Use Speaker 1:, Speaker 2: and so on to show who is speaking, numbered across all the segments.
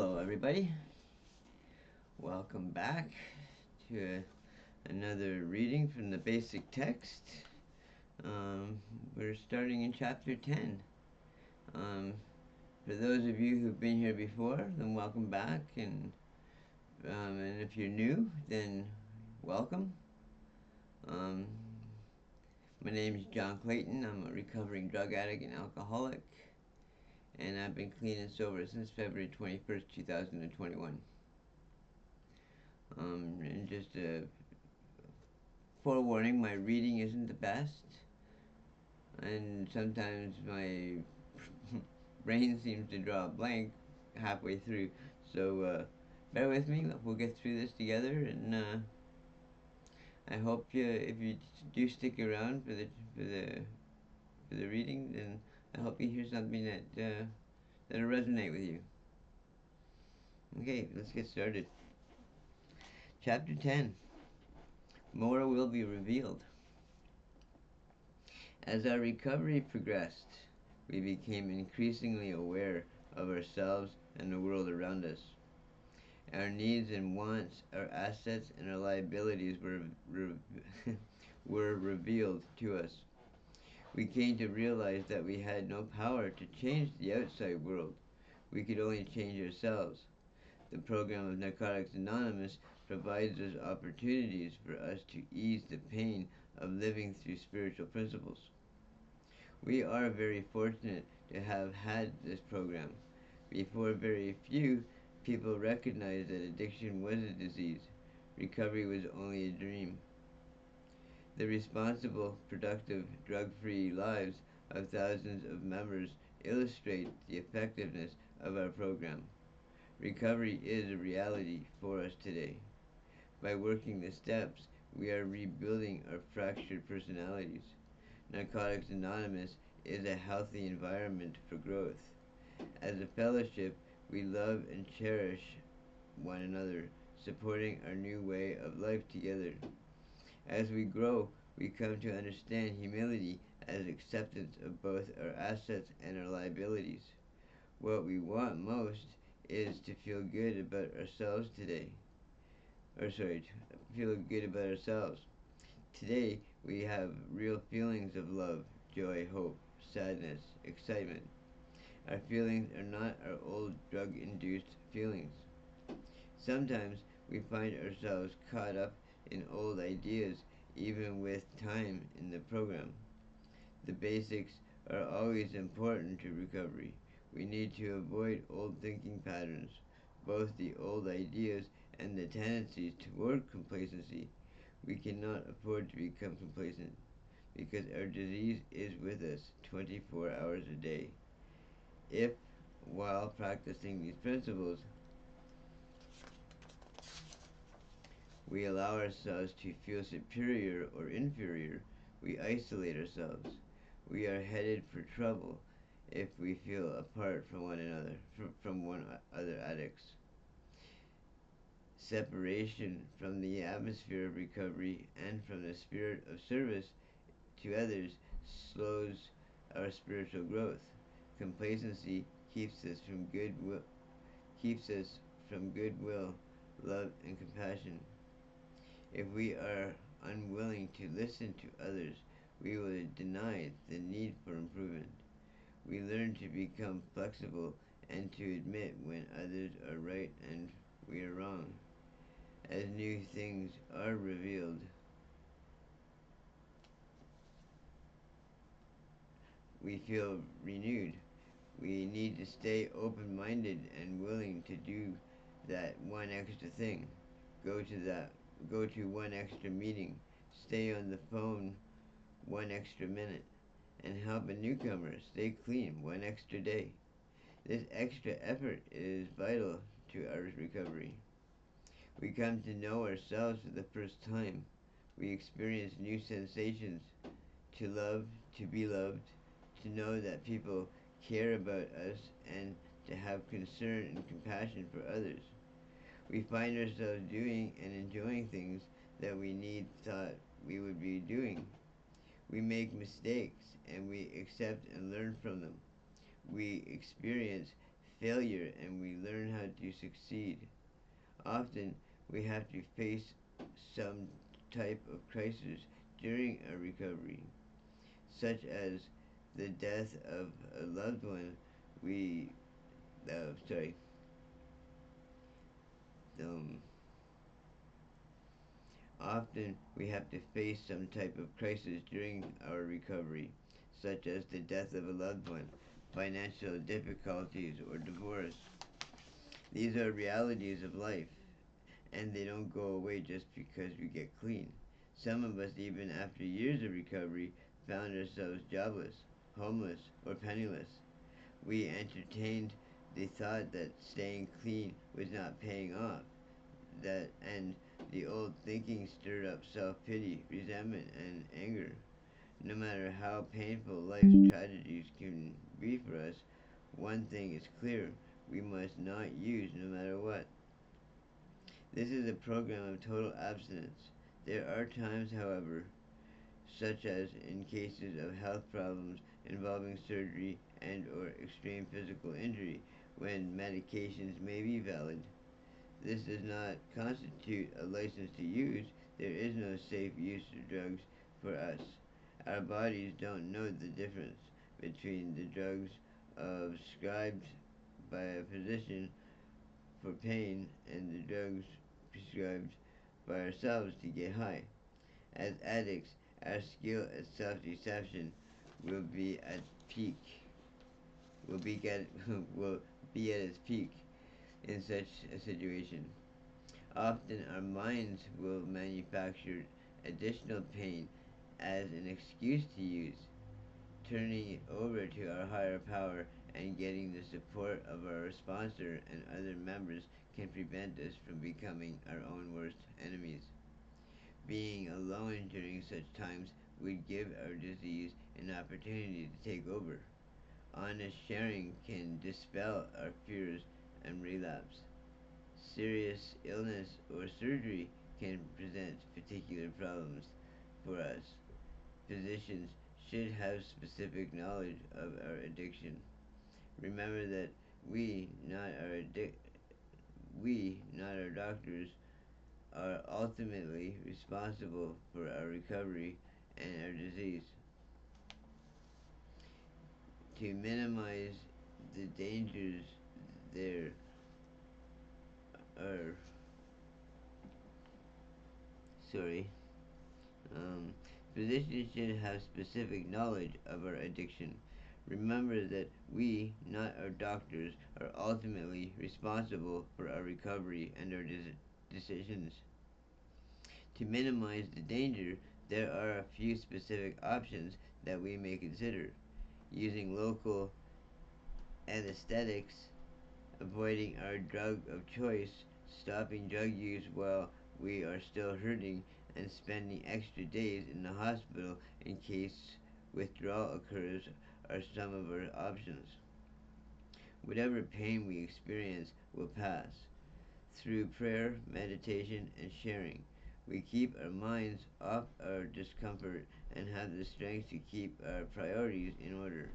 Speaker 1: Hello, everybody. Welcome back to another reading from the basic text. We're starting in chapter 10. For those of you who've been here before, then welcome back. And if you're new, then welcome. My name is John Clayton. I'm a recovering drug addict and alcoholic. And I've been clean and sober since February 21st, 2021. And just a forewarning, my reading isn't the best, and sometimes my brain seems to draw a blank halfway through. So bear with me. We'll get through this together, and I hope if you do stick around for the reading, then I hope you hear something that'll resonate with you. Okay, let's get started. Chapter 10. More will be revealed. As our recovery progressed, we became increasingly aware of ourselves and the world around us. Our needs and wants, our assets and our liabilities were revealed to us. We came to realize that we had no power to change the outside world. We could only change ourselves. The program of Narcotics Anonymous provides us opportunities for us to ease the pain of living through spiritual principles. We are very fortunate to have had this program. Before, very few people recognized that addiction was a disease. Recovery was only a dream. The responsible, productive, drug-free lives of thousands of members illustrate the effectiveness of our program. Recovery is a reality for us today. By working the steps, we are rebuilding our fractured personalities. Narcotics Anonymous is a healthy environment for growth. As a fellowship, we love and cherish one another, supporting our new way of life together. As we grow, we come to understand humility as acceptance of both our assets and our liabilities. What we want most is to feel good about ourselves today. Feel good about ourselves. Today, we have real feelings of love, joy, hope, sadness, excitement. Our feelings are not our old drug-induced feelings. Sometimes we find ourselves caught up in old ideas, even with time in the program. The basics are always important to recovery. We need to avoid old thinking patterns, both the old ideas and the tendencies toward complacency. We cannot afford to become complacent because our disease is with us 24 hours a day. If, while practicing these principles, we allow ourselves to feel superior or inferior, we isolate ourselves. We are headed for trouble if we feel apart from one another, from one other addicts. Separation from the atmosphere of recovery and from the spirit of service to others slows our spiritual growth. Complacency keeps us from goodwill, love, and compassion. If we are unwilling to listen to others, we will deny the need for improvement. We learn to become flexible and to admit when others are right and we are wrong. As new things are revealed, we feel renewed. We need to stay open-minded and willing to do that one extra thing. Go to one extra meeting. Stay on the phone one extra minute. And help a newcomer stay clean one extra day. This extra effort is vital to our recovery. We come to know ourselves for the first time. We experience new sensations, to love, to be loved, to know that people care about us, and to have concern and compassion for others. We find ourselves doing and enjoying things that we thought we would be doing. We make mistakes and we accept and learn from them. We experience failure and we learn how to succeed. Often we have to face some type of crisis during our recovery, such as the death of a loved one. We, sorry, um, Often we have to face some type of crisis during our recovery, such as the death of a loved one, financial difficulties, or divorce. These are realities of life, and they don't go away just because we get clean. Some of us, even after years of recovery, found ourselves jobless, homeless, or penniless. We entertained the thought that staying clean was not paying off, and the old thinking stirred up self-pity, resentment, and anger. No matter how painful life's tragedies can be for us, one thing is clear: we must not use no matter what. This is a program of total abstinence. There are times, however, such as in cases of health problems involving surgery and or extreme physical injury, when medications may be valid. This does not constitute a license to use. There is no safe use of drugs for us. Our bodies don't know the difference between the drugs prescribed by a physician for pain and the drugs prescribed by ourselves to get high. As addicts, our skill at self-deception will be at peak. Will be at will be at its peak in such a situation. Often our minds will manufacture additional pain as an excuse to use, turning it over to our higher power and getting the support of our sponsor and other members can prevent us from becoming our own worst enemies. Being alone during such times would give our disease an opportunity to take over. Honest sharing can dispel our fears and relapse. Serious illness or surgery can present particular problems for us. Physicians should have specific knowledge of our addiction. Remember that we, not our not our doctors, are ultimately responsible for our recovery and our disease. To minimize the dangers there are, sorry, um, physicians should have specific knowledge of our addiction. Remember that we, not our doctors, are ultimately responsible for our recovery and our decisions. To minimize the danger, there are a few specific options that we may consider: using local anesthetics, avoiding our drug of choice, stopping drug use while we are still hurting, and spending extra days in the hospital in case withdrawal occurs are some of our options. Whatever pain we experience will pass. Through prayer, meditation, and sharing, we keep our minds off our discomfort and have the strength to keep our priorities in order.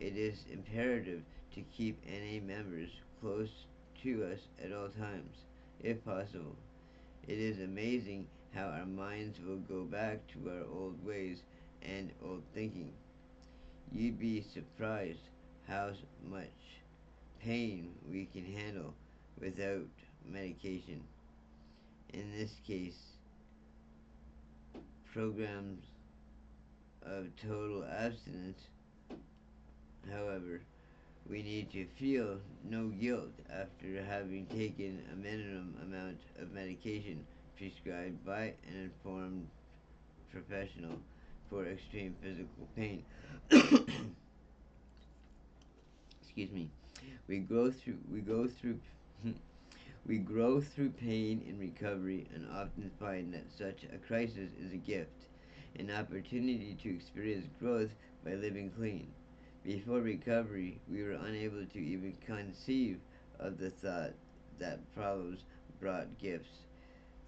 Speaker 1: It is imperative to keep NA members close to us at all times, if possible. It is amazing how our minds will go back to our old ways and old thinking. You'd be surprised how much pain we can handle without medication. In this case, programs of total abstinence. However, we need to feel no guilt after having taken a minimum amount of medication prescribed by an informed professional for extreme physical pain. Excuse me. We go through we go through we grow through pain in recovery and often find that such a crisis is a gift, an opportunity to experience growth by living clean. Before recovery, we were unable to even conceive of the thought that problems brought gifts.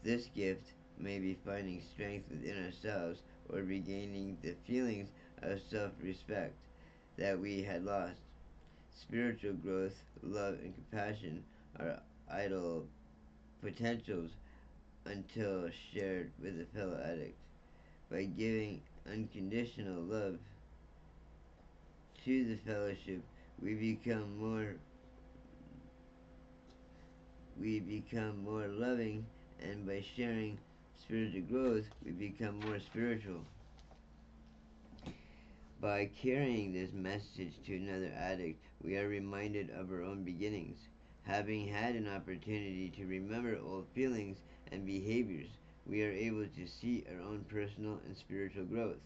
Speaker 1: This gift may be finding strength within ourselves or regaining the feelings of self respect that we had lost. Spiritual growth, love, and compassion are idle potentials until shared with a fellow addict. By giving unconditional love to the fellowship, we become more we become more loving, and by sharing spiritual growth, we become more spiritual. By carrying this message to another addict, we are reminded of our own beginnings. Having had an opportunity to remember old feelings and behaviors, we are able to see our own personal and spiritual growth.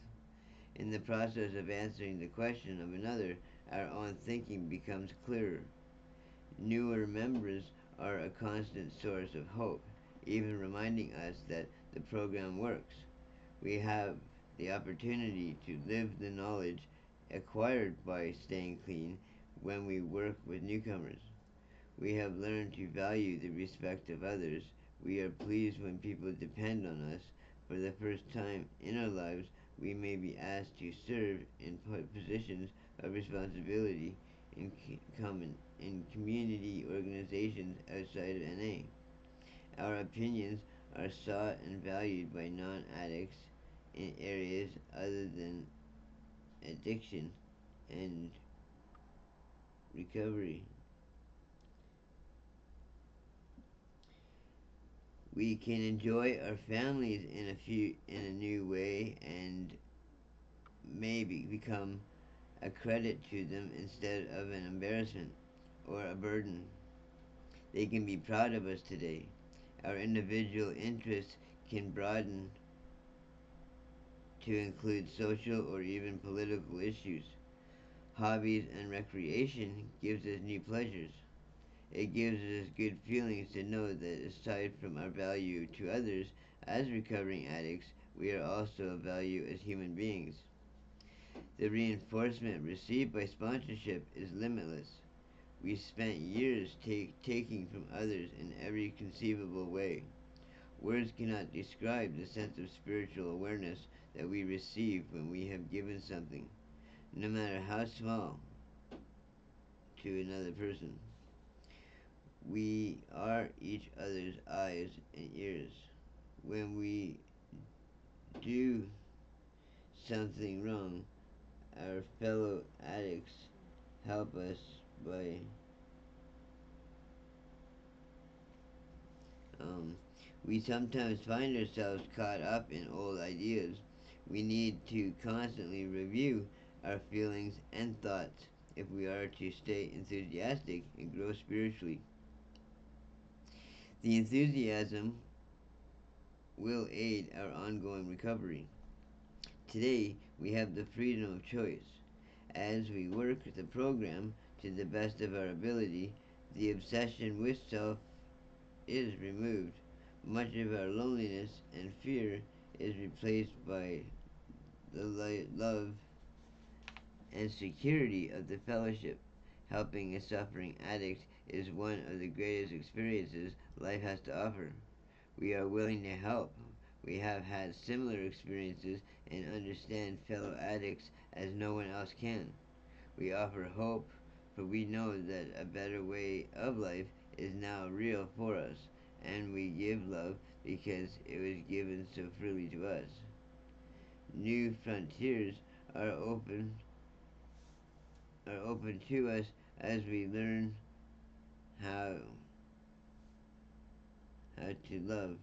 Speaker 1: In the process of answering the question of another, our own thinking becomes clearer. Newer members are a constant source of hope, even reminding us that the program works. We have the opportunity to live the knowledge acquired by staying clean when we work with newcomers. We have learned to value the respect of others. We are pleased when people depend on us. For the first time in our lives, we may be asked to serve in positions of responsibility in community organizations outside of NA. Our opinions are sought and valued by non-addicts in areas other than addiction and recovery. We can enjoy our families in a new way and maybe become a credit to them instead of an embarrassment or a burden. They can be proud of us today. Our individual interests can broaden to include social or even political issues. Hobbies and recreation gives us new pleasures. It gives us good feelings to know that aside from our value to others as recovering addicts, we are also of value as human beings. The reinforcement received by sponsorship is limitless. We spent years taking from others in every conceivable way. Words cannot describe the sense of spiritual awareness that we receive when we have given something, no matter how small, to another person. We are each other's eyes and ears. When we do something wrong, our fellow addicts help us by we sometimes find ourselves caught up in old ideas. We need to constantly review our feelings and thoughts if we are to stay enthusiastic and grow spiritually. The enthusiasm will aid our ongoing recovery. Today, we have the freedom of choice. As we work the program to the best of our ability, the obsession with self is removed. Much of our loneliness and fear is replaced by the love and security of the fellowship. Helping a suffering addict is one of the greatest experiences life has to offer. We are willing to help. We have had similar experiences and understand fellow addicts as no one else can. We offer hope, for we know that a better way of life is now real for us, and we give love because it was given so freely to us. New frontiers are open to us as we learn how to love.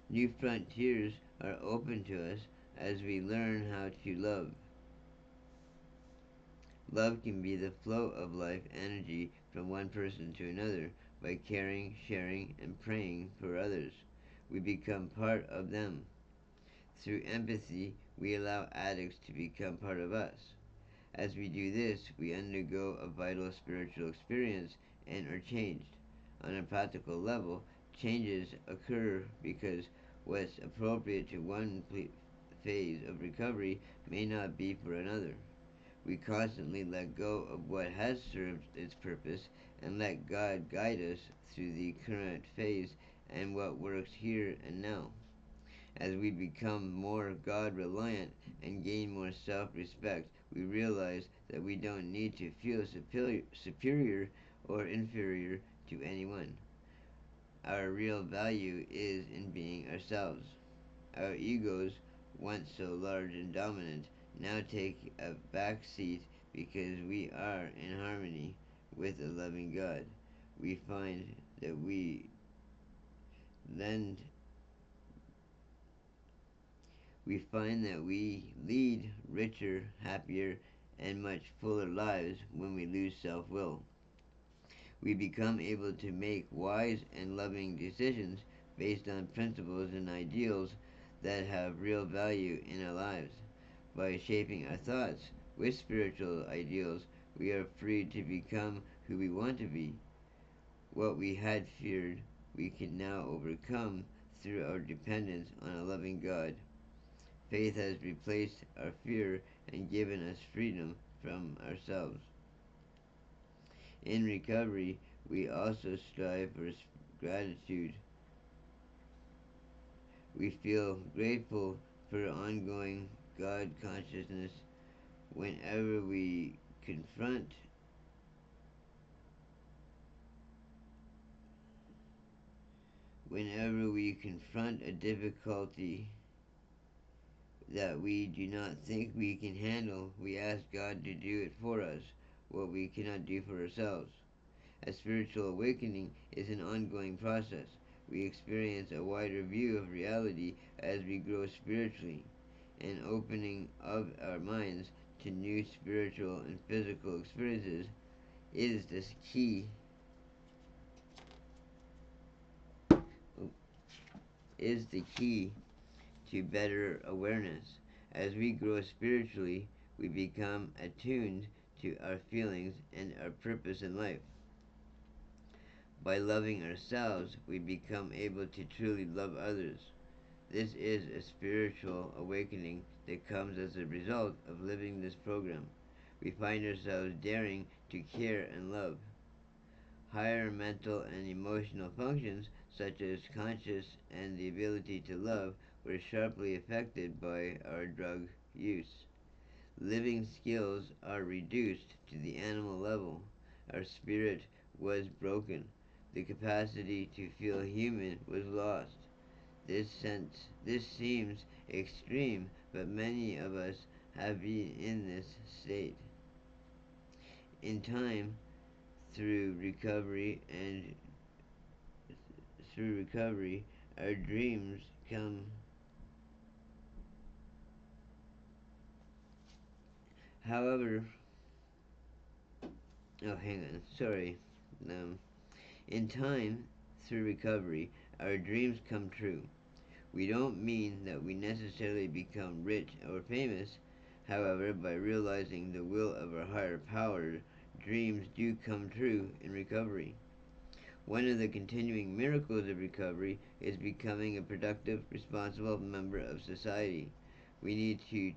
Speaker 1: New frontiers are open to us as we learn how to love. Love can be the flow of life energy from one person to another by caring, sharing, and praying for others. We become part of them. Through empathy, we allow addicts to become part of us. As we do this, we undergo a vital spiritual experience and are changed. On a practical level, changes occur because what's appropriate to one phase of recovery may not be for another. We constantly let go of what has served its purpose and let God guide us through the current phase and what works here and now. As we become more God reliant and gain more self respect, we realize that we don't need to feel superior or inferior to anyone. Our real value is in being ourselves. Our egos, once so large and dominant, now take a back seat because we are in harmony with a loving God. We find that lend we find that we lead richer, happier, and much fuller lives when we lose self-will. We become able to make wise and loving decisions based on principles and ideals that have real value in our lives. By shaping our thoughts with spiritual ideals, we are free to become who we want to be. What we had feared, we can now overcome through our dependence on a loving God. Faith has replaced our fear and given us freedom from ourselves. In recovery, we also strive for gratitude. We feel grateful for ongoing God consciousness whenever we confront a difficulty that we do not think we can handle. We ask God to do it for us, what we cannot do for ourselves. A spiritual awakening is an ongoing process. We experience a wider view of reality as we grow spiritually. An opening of our minds to new spiritual and physical experiences is the key to better awareness. As we grow spiritually, we become attuned to our feelings and our purpose in life. By loving ourselves, we become able to truly love others. This is a spiritual awakening that comes as a result of living this program. We find ourselves daring to care and love. Higher mental and emotional functions, such as conscious and the ability to love, were sharply affected by our drug use. Living skills are reduced to the animal level. Our spirit was broken. The capacity to feel human was lost. This seems extreme, but many of us have been in this state. In time, through recovery and through recovery, our dreams come. However, hang on, sorry. In time, through recovery, our dreams come true. We don't mean that we necessarily become rich or famous. However, by realizing the will of our higher power, dreams do come true in recovery. One of the continuing miracles of recovery is becoming a productive, responsible member of society. We need to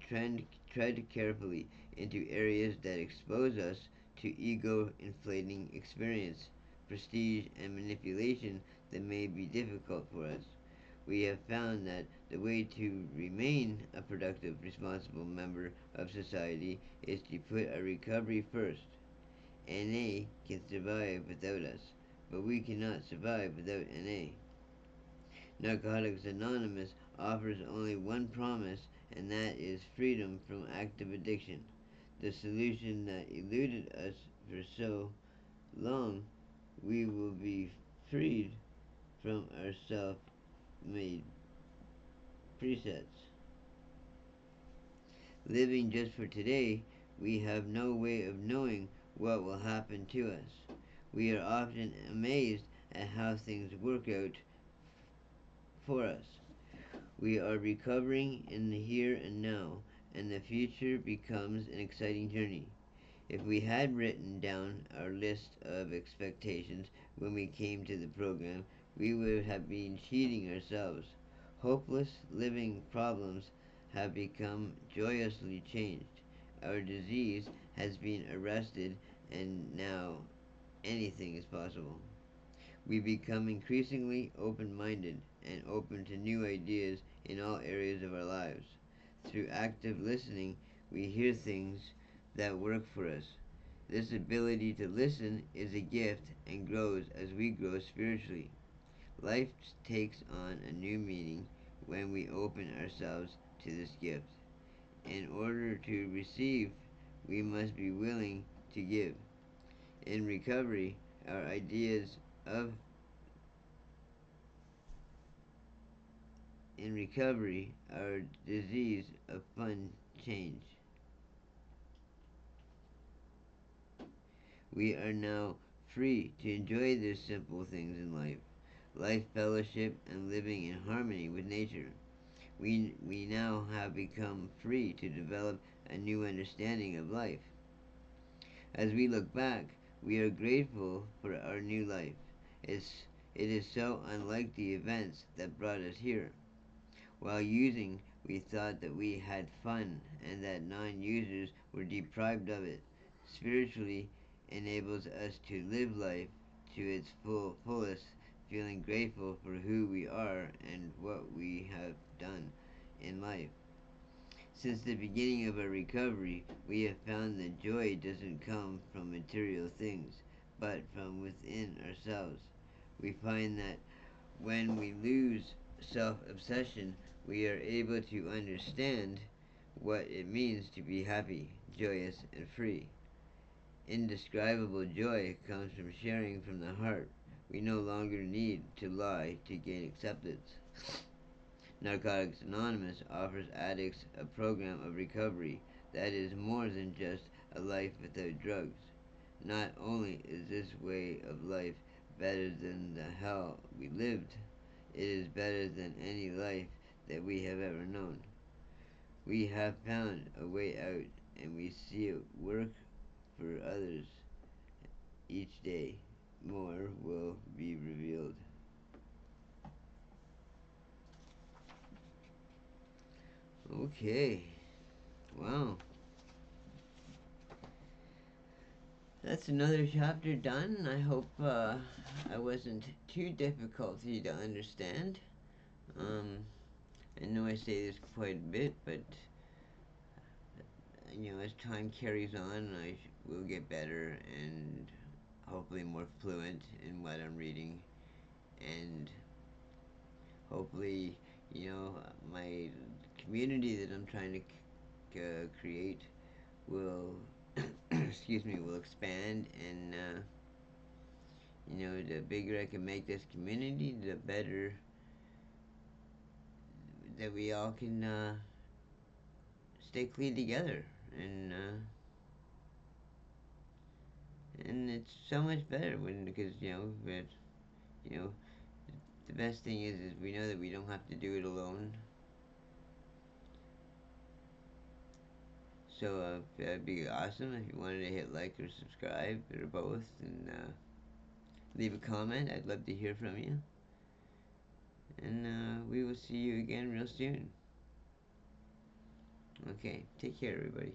Speaker 1: tread carefully into areas that expose us to ego-inflating experience, prestige, and manipulation that may be difficult for us. We have found that the way to remain a productive, responsible member of society is to put our recovery first. NA can survive without us, but we cannot survive without NA. Narcotics Anonymous offers only one promise, and that is freedom from active addiction. The solution that eluded us for so long. We will be freed from our self-made presets. Living just for today, we have no way of knowing what will happen to us. We are often amazed at how things work out for us. We are recovering in the here and now, and the future becomes an exciting journey. If we had written down our list of expectations when we came to the program, we would have been cheating ourselves. Hopeless living problems have become joyously changed. Our disease has been arrested, and now anything is possible. We become increasingly open-minded and open to new ideas in all areas of our lives. Through active listening, we hear things that work for us. This ability to listen is a gift and grows as we grow spiritually. Life takes on a new meaning when we open ourselves to this gift. In order to receive, we must be willing to give. In recovery, our ideas of in recovery, our disease of fun change. We are now free to enjoy the simple things in life fellowship, and living in harmony with nature. We now have become free to develop a new understanding of life. As we look back, we are grateful for our new life. It is so unlike the events that brought us here. While using, we thought that we had fun and that non-users were deprived of it. Spiritually enables us to live life to its fullest, feeling grateful for who we are and what we have done in life. Since the beginning of our recovery, we have found that joy doesn't come from material things, but from within ourselves. We find that when we lose self-obsession, we are able to understand what it means to be happy, joyous, and free. Indescribable joy comes from sharing from the heart. We no longer need to lie to gain acceptance. Narcotics Anonymous offers addicts a program of recovery that is more than just a life without drugs. Not only is this way of life better than the hell we lived, it is better than any life that we have ever known. We have found a way out, and we see it work for others. Each day, more will be revealed. Okay. Wow. That's another chapter done. I hope I wasn't too difficult to understand. Um, I know I say this quite a bit, but as time carries on, will get better and hopefully more fluent in what I'm reading, and hopefully, my community that I'm trying to create will, excuse me, will expand, and the bigger I can make this community, the better that we all can stay clean together, and it's so much better because you know the best thing is we know that we don't have to do it alone. So that'd be awesome if you wanted to hit like or subscribe or both, and leave a comment. I'd love to hear from you, and we will see you again real soon. Okay, take care, everybody.